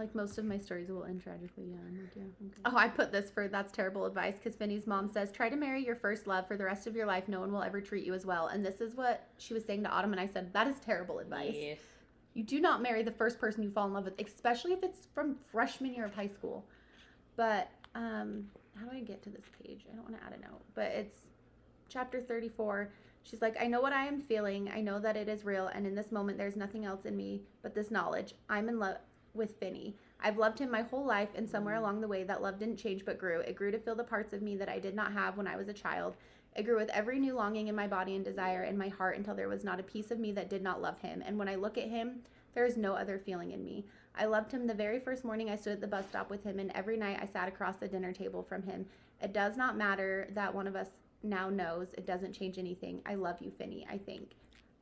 Speaker 1: Like, most of my stories will end tragically, yeah. I'm like, yeah, okay. Oh, I put this for that's terrible advice because Finney's mom says, try to marry your first love for the rest of your life. No one will ever treat you as well. And this is what she was saying to Autumn, and I said, that is terrible advice.
Speaker 2: Yes.
Speaker 1: You do not marry the first person you fall in love with, especially if it's from freshman year of high school. But, how do I get to this page? I don't want to add a note, but it's chapter 34. She's like, I know what I am feeling. I know that it is real, and in this moment, there's nothing else in me but this knowledge. I'm in love with Finney. I've loved him my whole life, and somewhere along the way, that love didn't change but grew. It grew to fill the parts of me that I did not have when I was a child. It grew with every new longing in my body and desire in my heart until there was not a piece of me that did not love him. And when I look at him, there is no other feeling in me. I loved him the very first morning I stood at the bus stop with him, and every night I sat across the dinner table from him. It does not matter that one of us now knows. It doesn't change anything. I love you, Finney, I think.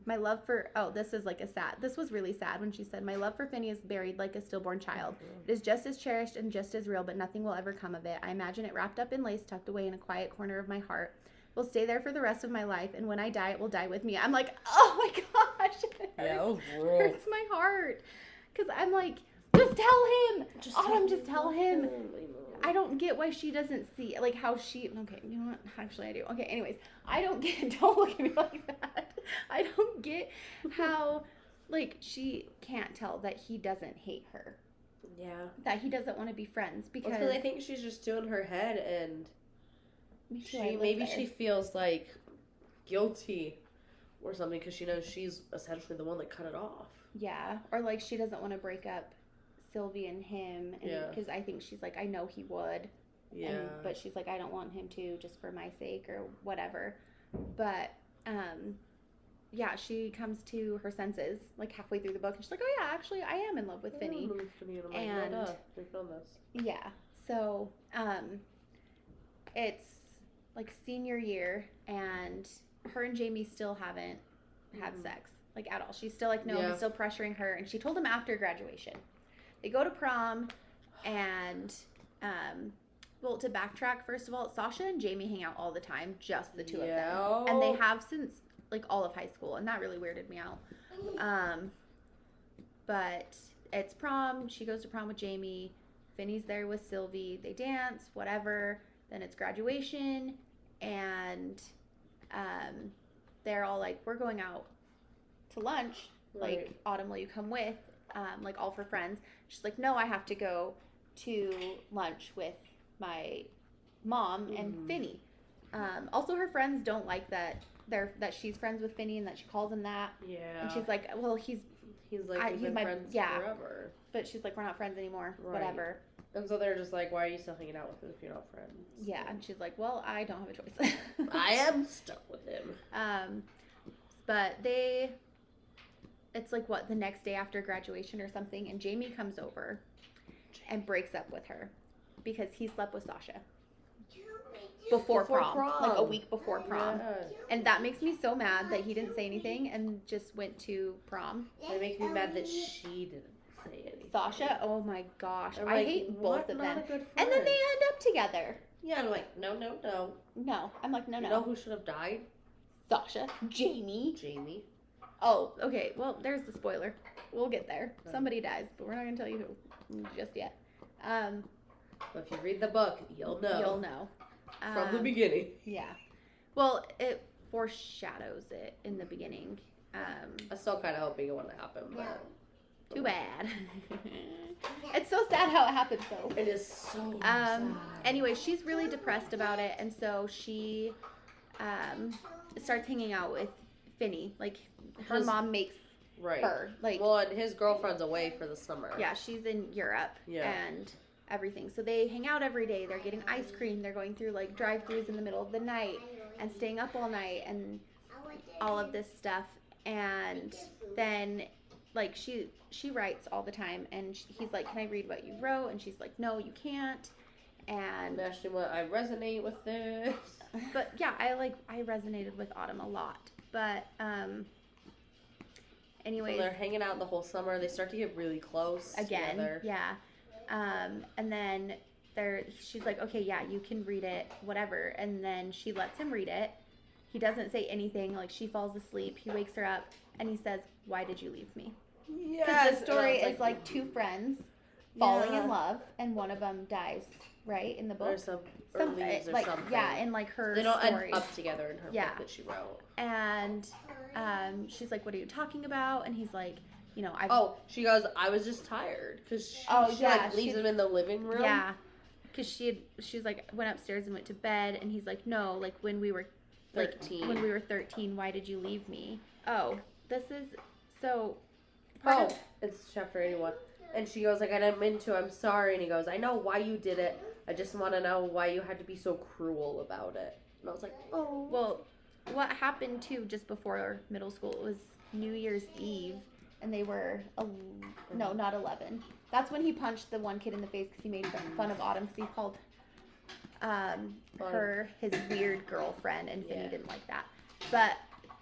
Speaker 1: My love for, this is like this was really sad when she said, my love for Finney is buried like a stillborn child. It is just as cherished and just as real, but nothing will ever come of it. I imagine it wrapped up in lace, tucked away in a quiet corner of my heart. Will stay there for the rest of my life, and when I die, it will die with me. I'm like, oh my gosh, it hurts my heart. Because I'm like, just tell him. Just tell him. I don't get why she doesn't see, like, how she, okay, you know what, actually I do. Okay, anyways, I don't get, don't look at me like that. I don't get how, like, she can't tell that he doesn't hate her.
Speaker 2: Yeah.
Speaker 1: That he doesn't want to be friends because.
Speaker 2: Well, I think she's just doing her head, and she feels, like, guilty or something because she knows she's essentially the one that cut it off.
Speaker 1: Yeah, or, like, she doesn't want to break up Sylvie and him, and because I think she's like, I know he would, but she's like, I don't want him to, just for my sake or whatever. But yeah, she comes to her senses like halfway through the book, and she's like, oh yeah, actually I am in love with Finney. And yeah, so it's like senior year, and her and Jamie still haven't had sex, like, at all. She's still like, no, I'm still pressuring her, and she told him after graduation. They go to prom, and, well, to backtrack, first of all, Sasha and Jamie hang out all the time, just the two of them. And they have since, like, all of high school, and that really weirded me out. But it's prom. She goes to prom with Jamie. Finney's there with Sylvie. They dance, whatever. Then it's graduation, and they're all like, we're going out to lunch.
Speaker 2: Right.
Speaker 1: Like, Autumn, will you come with? Like, all for friends. She's like, no, I have to go to lunch with my mom and Finney. Also, her friends don't like that she's friends with Finney and that she calls him that. Yeah. And she's like, well, he's like, we've been friends forever. But she's like, we're not friends anymore. Right. Whatever.
Speaker 2: And so they're just like, why are you still hanging out with him if you're not friends?
Speaker 1: Yeah. And she's like, well, I don't have a choice.
Speaker 2: I am stuck with him.
Speaker 1: But it's like, what, the next day after graduation or something, and Jamie comes over and breaks up with her because he slept with Sasha before prom, like a week before prom. Yeah. And that makes me so mad that he didn't say anything and just went to prom.
Speaker 2: It makes me mad that she didn't say anything.
Speaker 1: Sasha, oh my gosh, I hate both of them. And then they end up together.
Speaker 2: Yeah, I'm like, no.
Speaker 1: No, I'm like, no.
Speaker 2: You know who should have died?
Speaker 1: Sasha. Jamie. Oh, okay. Well, there's the spoiler. We'll get there. Okay. Somebody dies, but we're not going to tell you who just yet.
Speaker 2: But if you read the book, you'll know.
Speaker 1: You'll know.
Speaker 2: From the beginning.
Speaker 1: Yeah. Well, it foreshadows it in the beginning.
Speaker 2: I'm still kind of hoping it wouldn't happen, but...
Speaker 1: Too bad. It's so sad how it happened, though.
Speaker 2: It is so sad.
Speaker 1: Anyway, she's really depressed about it, and so she starts hanging out with Finney. Like, her mom makes her. Like,
Speaker 2: well, and his girlfriend's away for the summer.
Speaker 1: Yeah, she's in Europe and everything. So they hang out every day. They're getting ice cream. They're going through, like, drive-thrus in the middle of the night and staying up all night and all of this stuff. And then, like, she writes all the time, and he's like, can I read what you wrote? And she's like, no, you can't. And
Speaker 2: actually, I resonate with this.
Speaker 1: But yeah, I resonated with Autumn a lot. But anyways,
Speaker 2: so they're hanging out the whole summer. They start to get really close
Speaker 1: again.
Speaker 2: Together.
Speaker 1: Yeah. And then she's like, okay, yeah, you can read it, whatever. And then she lets him read it. He doesn't say anything. Like, she falls asleep. He wakes her up, and he says, why did you leave me? Because the story is like two friends falling
Speaker 2: Yeah.
Speaker 1: in love, and one of them dies, right, in the book.
Speaker 2: Or leaves or
Speaker 1: like,
Speaker 2: something.
Speaker 1: yeah, in like her
Speaker 2: They don't
Speaker 1: story.
Speaker 2: end up together in her
Speaker 1: Yeah.
Speaker 2: book that she wrote.
Speaker 1: And she's like, "What are you talking about?" And he's like, "You know,
Speaker 2: she goes, I was just tired because she leaves him in the living room.
Speaker 1: Yeah, because she was like went upstairs and went to bed, and he's like, "No, like when we were
Speaker 2: 13.
Speaker 1: when we were 13, why did you leave me?" Oh, this is so.
Speaker 2: It's chapter 81. And she goes, like, I didn't mean to, I'm sorry. And he goes, I know why you did it. I just want to know why you had to be so cruel about it. And I was like, oh.
Speaker 1: Well, what happened, too, just before middle school, it was New Year's Eve, and they were, no, not 11. That's when he punched the one kid in the face because he made fun of Autumn because he called her his weird girlfriend, and Finny didn't like that. But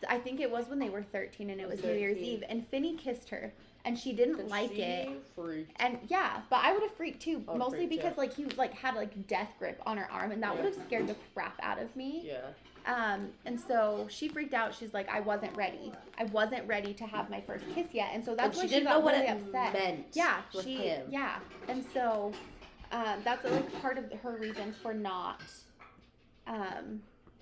Speaker 1: I think it was when they were 13, and it was 13. New Year's Eve, and Finny kissed her. And she didn't like it.
Speaker 2: Freaked.
Speaker 1: And yeah, but I would have freaked too, mostly because like he like had like death grip on her arm, and that would have scared the crap out of me.
Speaker 2: Yeah.
Speaker 1: And so she freaked out. She's like, I wasn't ready. I wasn't ready to have my first kiss yet. And so that's when she got really upset.
Speaker 2: Meant
Speaker 1: yeah,
Speaker 2: with him.
Speaker 1: Yeah. And so that's like part of her reason for not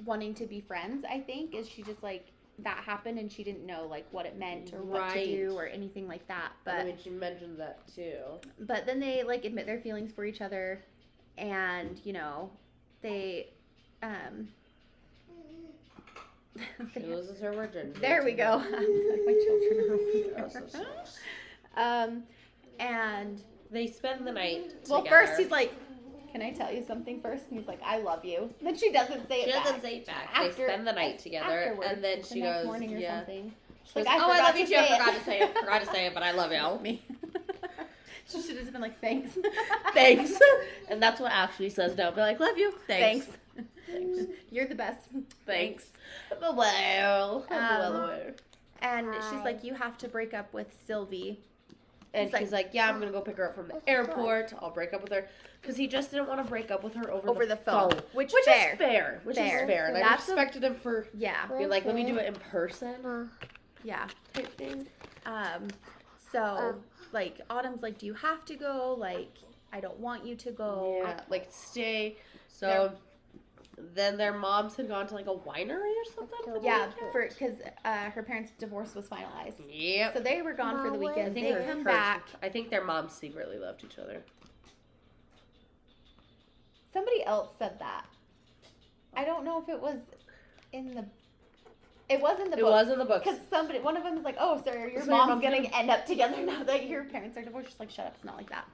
Speaker 1: wanting to be friends, I think, is she just like that happened and she didn't know like what it meant or what to do or anything like that. But
Speaker 2: I mean, she mentioned that too.
Speaker 1: But then they like admit their feelings for each other, and you know, they
Speaker 2: she loses her virginity.
Speaker 1: There we go. My children are over there. And
Speaker 2: they spend the night together.
Speaker 1: Well, first he's like, "Can I tell you something first?" And he's like, "I love you." Then she doesn't say it back.
Speaker 2: She doesn't say it back. They spend the night together, and then she goes,
Speaker 1: morning or something.
Speaker 2: She's like, "Oh, I love you too. I forgot to say it, but I love you."
Speaker 1: Me. She should have just been like, "Thanks."
Speaker 2: Thanks. And that's what Ashley says now. Be like, "Love you. Thanks.
Speaker 1: You're the best.
Speaker 2: Thanks." Well,
Speaker 1: and she's like, "You have to break up with Sylvie."
Speaker 2: And he's like, "Yeah, I'm gonna go pick her up from the airport. I'll break up with her." Because he just didn't want to break up with her over the phone. Which is fair. And I respected him for being like, "Let me do it in person."
Speaker 1: Yeah. Type thing. So, like, Autumn's like, "Do you have to go? Like, I don't want you to go."
Speaker 2: Yeah, like, stay. So then their moms had gone to, like, a winery or something?
Speaker 1: Yeah, because her parents' divorce was finalized.
Speaker 2: Yep.
Speaker 1: So they were gone for the weekend. They come back.
Speaker 2: I think their moms secretly loved each other.
Speaker 1: Somebody else said that. I don't know if it was in the... It was in the book.
Speaker 2: It was in the book.
Speaker 1: Because one of them was like, "Oh, so your mom's going to end up together now that your parents are divorced." She's like, "Shut up, it's not like that."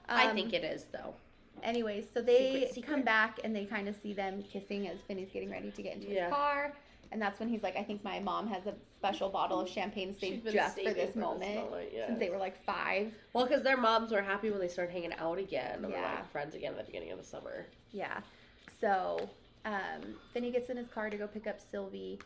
Speaker 2: I think it is, though.
Speaker 1: Anyways, so they come back and they kind of see them kissing as Finney's getting ready to get into his car. And that's when he's like, "I think my mom has a special bottle of champagne saved just for this moment." Since they were like 5.
Speaker 2: Well, because their moms were happy when they started hanging out again. And were like friends again at the beginning of the summer.
Speaker 1: Yeah. So Finney gets in his car to go pick up Sylvie.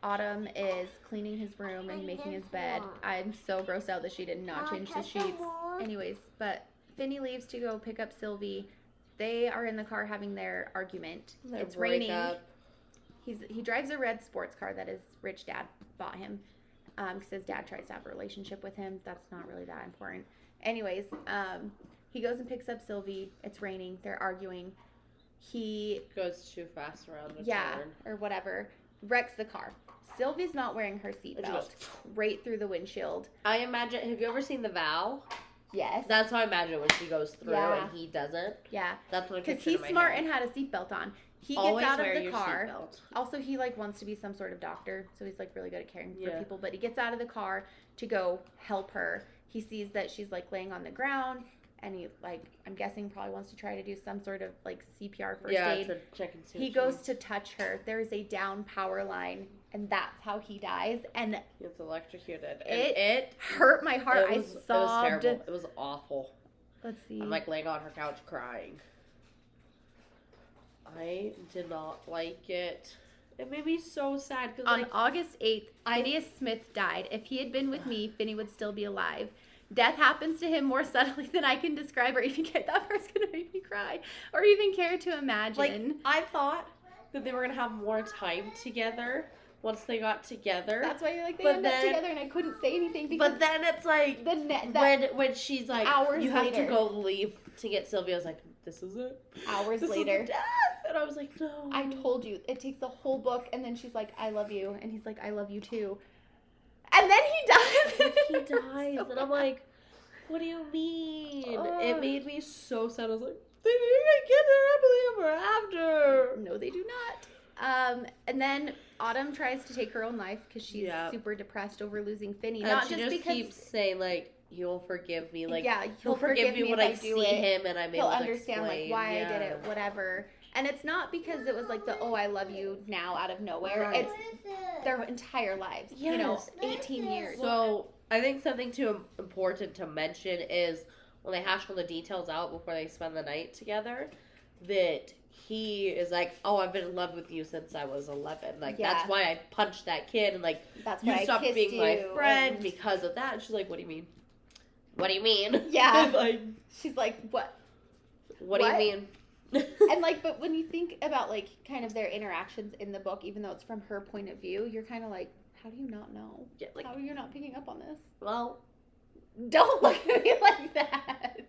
Speaker 1: Autumn is cleaning his room and making his bed. I'm so grossed out that she did not change the sheets. Anyways, but Finney leaves to go pick up Sylvie. They are in the car having their argument. It's raining. He drives a red sports car that his rich dad bought him because his dad tries to have a relationship with him. That's not really that important. Anyways, he goes and picks up Sylvie. It's raining. They're arguing. He
Speaker 2: goes too fast around the turn.
Speaker 1: Or whatever. Wrecks the car. Sylvie's not wearing her seatbelt. Right through the windshield.
Speaker 2: I imagine. Have you ever seen The Vow?
Speaker 1: Yes.
Speaker 2: That's how I imagine when she goes through and he doesn't.
Speaker 1: Yeah.
Speaker 2: That's what I
Speaker 1: because he's smart and had a seatbelt on. He gets out of the car. Also, he like wants to be some sort of doctor, so he's like really good at caring for people. But he gets out of the car to go help her. He sees that she's like laying on the ground, and he like I'm guessing probably wants to try to do some sort of like CPR first aid.
Speaker 2: To check and see.
Speaker 1: He goes to touch her. There is a down power line, and that's how he dies. And
Speaker 2: he gets electrocuted.
Speaker 1: It hurt my heart. I sobbed.
Speaker 2: It was terrible. It was awful.
Speaker 1: Let's see.
Speaker 2: I'm like laying on her couch crying. I did not like it. It made me so sad. Cause
Speaker 1: on August 8th, Phineas Smith died. If he had been with me, Finney would still be alive. Death happens to him more subtly than I can describe or even get. That part's going to make me cry. Or even care to imagine.
Speaker 2: Like, I thought that they were going to have more time together. once they got together.
Speaker 1: That's why you're like, they
Speaker 2: But
Speaker 1: end up
Speaker 2: then-
Speaker 1: together, and I couldn't say anything because
Speaker 2: But then it's like, when she's like,
Speaker 1: hours
Speaker 2: you have
Speaker 1: later.
Speaker 2: to go leave to get Sylvia, I was like, this is it.
Speaker 1: hours
Speaker 2: This
Speaker 1: later,
Speaker 2: is the death. And I was like, no.
Speaker 1: I told you, it takes the whole book, and then she's like, I love you, and he's like, I love you too. And then he dies.
Speaker 2: He dies.
Speaker 1: So
Speaker 2: And I'm like, what do you mean?
Speaker 1: Ugh.
Speaker 2: It made me so sad. I was like, they didn't get their happily ever after.
Speaker 1: No, they do not. And then Autumn tries to take her own life because she's
Speaker 2: Yeah.
Speaker 1: super depressed over losing Finney.
Speaker 2: And
Speaker 1: Not
Speaker 2: she
Speaker 1: just because
Speaker 2: keeps saying, like, he'll forgive me. Like,
Speaker 1: yeah,
Speaker 2: he'll forgive me
Speaker 1: if
Speaker 2: when I
Speaker 1: do
Speaker 2: see
Speaker 1: it.
Speaker 2: him and I'm
Speaker 1: He'll
Speaker 2: able to
Speaker 1: understand
Speaker 2: explain.
Speaker 1: like why I did it, whatever. And it's not because it was like the I love you now out of nowhere.
Speaker 2: Right.
Speaker 1: It's their entire lives. You know,
Speaker 2: Yes.
Speaker 1: 18 years.
Speaker 2: So I think something too important to mention is when they hash all the details out before they spend the night together, that he is like, oh, I've been in love with you since I was 11. Like,
Speaker 1: Yeah.
Speaker 2: that's why I punched that kid. And, like,
Speaker 1: That's
Speaker 2: you
Speaker 1: why I
Speaker 2: stopped
Speaker 1: kissed
Speaker 2: being my
Speaker 1: you,
Speaker 2: friend
Speaker 1: and-
Speaker 2: because of that. And she's like, what do you mean? What do you mean?
Speaker 1: Yeah.
Speaker 2: Like,
Speaker 1: She's like, what?
Speaker 2: what do you
Speaker 1: What?
Speaker 2: mean?
Speaker 1: And like, but when you think about like kind of their interactions in the book, even though it's from her point of view, you're kind of like, how do you not know?
Speaker 2: Yeah, like,
Speaker 1: How are you not picking up on this?
Speaker 2: well,
Speaker 1: Don't look at me like that.
Speaker 2: it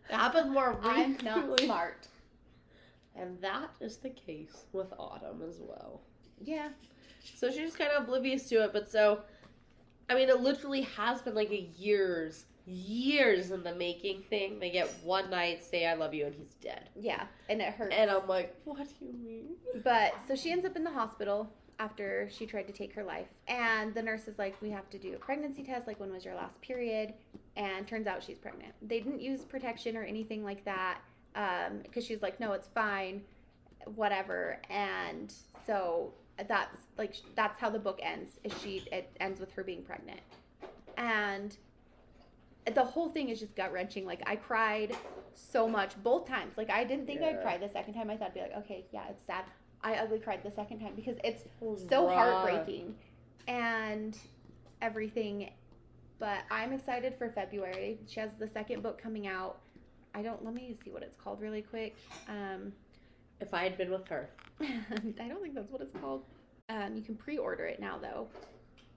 Speaker 2: happens more
Speaker 1: I'm not
Speaker 2: frequently.
Speaker 1: smart.
Speaker 2: And that is the case with Autumn as well.
Speaker 1: Yeah.
Speaker 2: So she's kind of oblivious to it, but so, I mean, it literally has been like a years in the making thing. They get one night, say I love you, and he's dead.
Speaker 1: Yeah. And it hurts.
Speaker 2: And I'm like, what do you mean?
Speaker 1: But so she ends up in the hospital after she tried to take her life. And the nurse is like, we have to do a pregnancy test. Like, when was your last period? And turns out she's pregnant. They didn't use protection or anything like that because she's like, no, it's fine, whatever. And so that's how the book ends. It ends with her being pregnant. And the whole thing is just gut wrenching. Like, I cried so much both times. Like, I didn't think I'd
Speaker 2: Yeah.
Speaker 1: cry the second time. I thought I'd be like, okay, yeah, it's sad. I ugly cried the second time because it's
Speaker 2: It was
Speaker 1: so
Speaker 2: rough.
Speaker 1: heartbreaking and everything. But I'm excited for February. She has the second book coming out. Let me see what it's called really quick.
Speaker 2: If I had been with her.
Speaker 1: I don't think that's what it's called. You can pre-order it now though.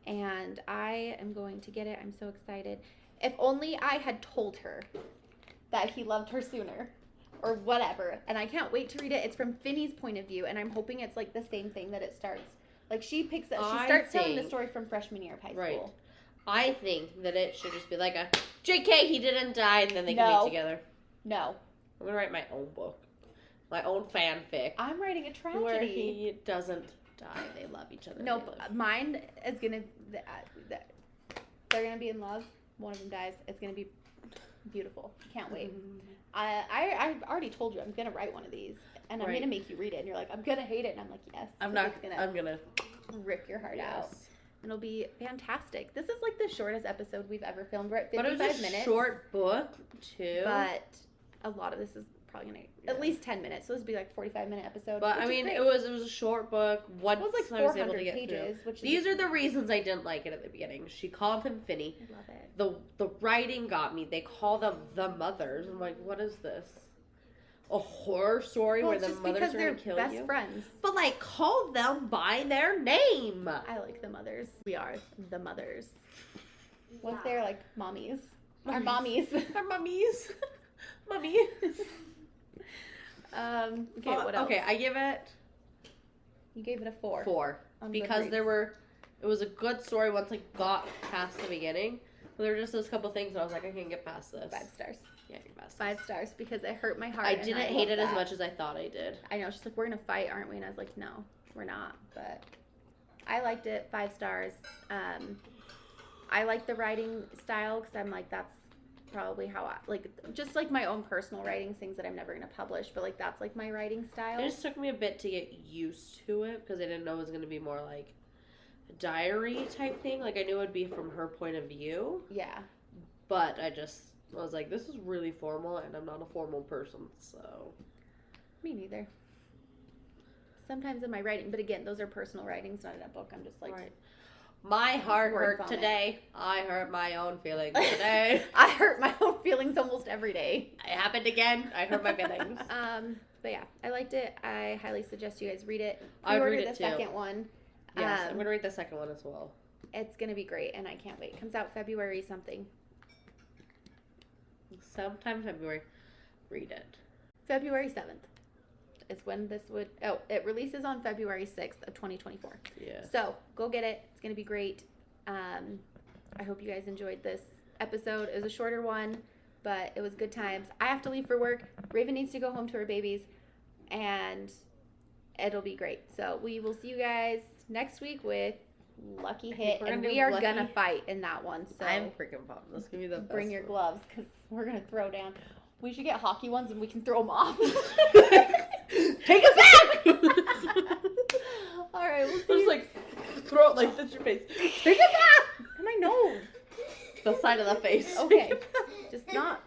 Speaker 1: And I am going to get it. I'm so excited. If only I had told her that he loved her sooner or whatever. And I can't wait to read it. It's from Finney's point of view, and I'm hoping it's like the same thing that it starts. Like, she starts telling the story from freshman year of high
Speaker 2: Right.
Speaker 1: school.
Speaker 2: I think that it should just be like a JK, he didn't die, and then they can
Speaker 1: No.
Speaker 2: be together.
Speaker 1: No.
Speaker 2: I'm gonna write my own book. My own fanfic.
Speaker 1: I'm writing a tragedy.
Speaker 2: Where he doesn't die. They love each other.
Speaker 1: Nope.
Speaker 2: They live.
Speaker 1: Mine is gonna. They're gonna be in love. One of them dies. It's gonna be beautiful. Can't wait. I've already told you I'm gonna write one of these, and I'm
Speaker 2: Right.
Speaker 1: gonna make you read it. And you're like, I'm gonna hate it, and I'm like, yes.
Speaker 2: I'm
Speaker 1: 'cause
Speaker 2: not
Speaker 1: it's gonna
Speaker 2: I'm gonna
Speaker 1: rip your heart out.
Speaker 2: yes.
Speaker 1: It'll be fantastic. This is like the shortest episode we've ever filmed. We're at
Speaker 2: But
Speaker 1: 55
Speaker 2: it was a
Speaker 1: minutes.
Speaker 2: short book too.
Speaker 1: But a lot of this is probably gonna at least 10 minutes. So this would be like 45-minute episode.
Speaker 2: But
Speaker 1: which
Speaker 2: I
Speaker 1: is
Speaker 2: mean,
Speaker 1: great.
Speaker 2: it was a short book. Once
Speaker 1: It was like
Speaker 2: I was able
Speaker 1: 400
Speaker 2: to get
Speaker 1: pages,
Speaker 2: through.
Speaker 1: which
Speaker 2: These are the reasons I didn't like it at the beginning. She called him Finney.
Speaker 1: I love it.
Speaker 2: The writing got me. They call them the mothers. I'm like, what is this? A horror story
Speaker 1: Well,
Speaker 2: where
Speaker 1: it's
Speaker 2: the
Speaker 1: just
Speaker 2: mothers
Speaker 1: because
Speaker 2: are
Speaker 1: they're
Speaker 2: gonna kill
Speaker 1: best
Speaker 2: you?
Speaker 1: friends.
Speaker 2: But like, call them by their name.
Speaker 1: I like the mothers. We are the mothers. Once they're like mommies. Our mommies.
Speaker 2: Our mummies. Mummy.
Speaker 1: Okay, what else?
Speaker 2: Okay, I give it
Speaker 1: You gave it a 4.
Speaker 2: 4
Speaker 1: on
Speaker 2: because
Speaker 1: Goodreads.
Speaker 2: it was a good story once I got past the beginning. But there were just those couple things I was like, I can't get past this.
Speaker 1: 5 stars.
Speaker 2: Yeah, get past this.
Speaker 1: 5 stars because it hurt my heart.
Speaker 2: I
Speaker 1: and
Speaker 2: didn't hate
Speaker 1: love
Speaker 2: it as
Speaker 1: that.
Speaker 2: much as I thought I did.
Speaker 1: I know. She's like, we're gonna fight, aren't we? And I was like, no, we're not. But I liked it. 5 stars. I like the writing style because I'm like, that's probably how I like, just like my own personal writing, things that I'm never gonna publish. But like, that's like my writing style.
Speaker 2: It just took me a bit to get used to it because I didn't know it was going to be more like a diary type thing. Like, I knew it would be from her point of view,
Speaker 1: Yeah.
Speaker 2: but I was like, this is really formal, and I'm not a formal person, so.
Speaker 1: Me neither. Sometimes in my writing, but again, those are personal writings, not in a book. I'm just like,
Speaker 2: Right. My heart
Speaker 1: Word
Speaker 2: hurt
Speaker 1: vomit.
Speaker 2: today. I hurt my own feelings today.
Speaker 1: I hurt my own feelings almost every day.
Speaker 2: It happened again. I hurt my feelings.
Speaker 1: But yeah, I liked it. I highly suggest you guys read it.
Speaker 2: I would
Speaker 1: Pre-order
Speaker 2: read
Speaker 1: the
Speaker 2: it too.
Speaker 1: second one.
Speaker 2: Yes, I'm gonna read the second one as well.
Speaker 1: It's gonna be great, and I can't wait. Comes out February something.
Speaker 2: Sometime February. Read it.
Speaker 1: February 7th is when this would. Oh, it releases on February 6th of 2024.
Speaker 2: Yeah.
Speaker 1: So go get it. It's gonna be great. I hope you guys enjoyed this episode. It was a shorter one, but it was good times. I have to leave for work. Raven needs to go home to her babies, and it'll be great. So we will see you guys next week with Lucky Hit, and we are gonna fight in that one. So
Speaker 2: I'm freaking pumped. This is gonna be the best.
Speaker 1: Bring your gloves, because we're gonna throw down. We should get hockey ones and we can throw them off.
Speaker 2: Take it back!
Speaker 1: All right, we'll see.
Speaker 2: Just like throw it like this your face. Take it back!
Speaker 1: My nose.
Speaker 2: The side of the face.
Speaker 1: Okay, just not